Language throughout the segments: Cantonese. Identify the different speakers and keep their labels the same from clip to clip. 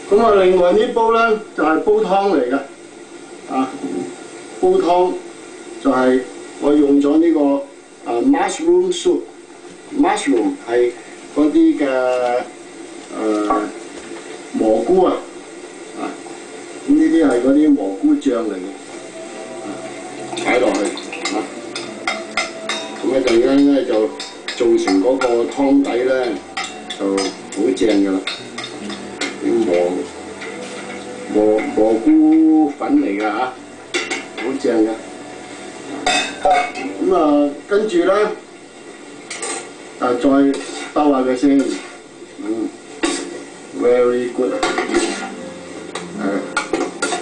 Speaker 1: 咁啊，另外呢煲咧就係、煲湯嚟嘅，啊，煲湯就係我用咗呢、個mushroom soup，mushroom 係嗰啲嘅蘑菇啊，咁呢啲係嗰啲蘑菇醬嚟嘅，擺落去啊，咁一陣間咧就做成嗰個湯底咧就好正㗎啦。蘑菇粉嚟㗎嚇，好正嘅。咁啊，跟住咧再兜下佢先，very good。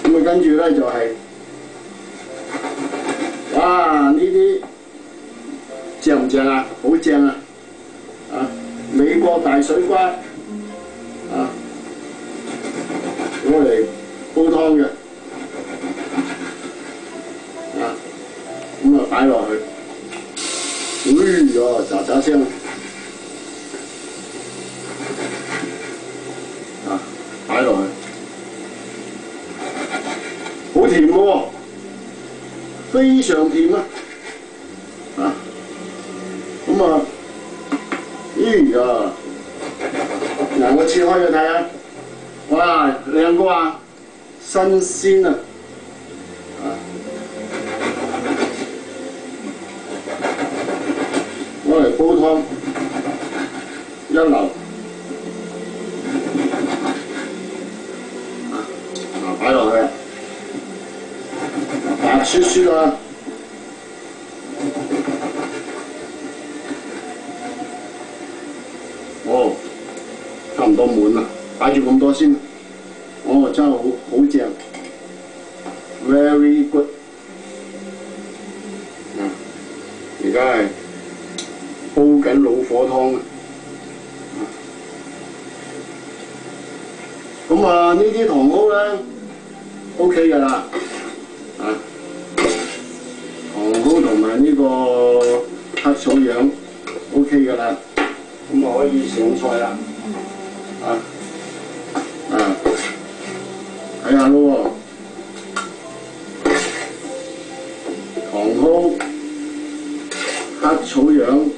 Speaker 1: 咁啊，跟住咧就係、哇！呢啲正唔正啊？好正啊！啊，美國大水瓜啊！攞嚟煲湯嘅，啊，咁啊擺落去，喳喳聲，啊，擺落去，好甜嘅喎，非常甜啊，啊，咁啊，嗱我切開佢睇下。哇，靚過啊，新鮮啊！攞嚟煲湯一流，擺落去，白雪雪啊！哦，差唔多滿啦。擺住咁多先，哦，真係好正 ，very good。而家係煲緊老火湯啊！咁啊，呢啲糖蒿咧 OK 㗎啦，啊，糖蒿同埋呢個黑草樣 OK 㗎啦，咁啊可以上菜啦，啊！睇下咯喎，糖蒿、黑草樣，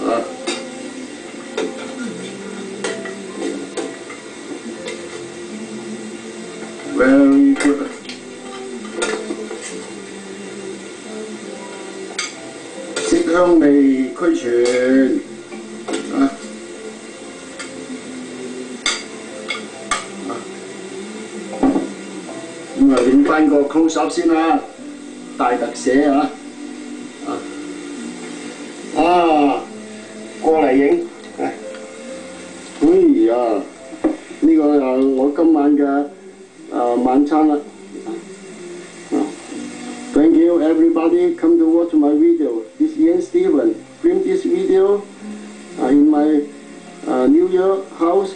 Speaker 1: 啊，very good，色香味俱全，啊。咁啊，影翻個 close up 先啦，大特寫啊！過嚟影，呢個就我今晚嘅晚餐啦。Thank you everybody come to watch my video. This is Ian Stephen. Film this video in my New York house.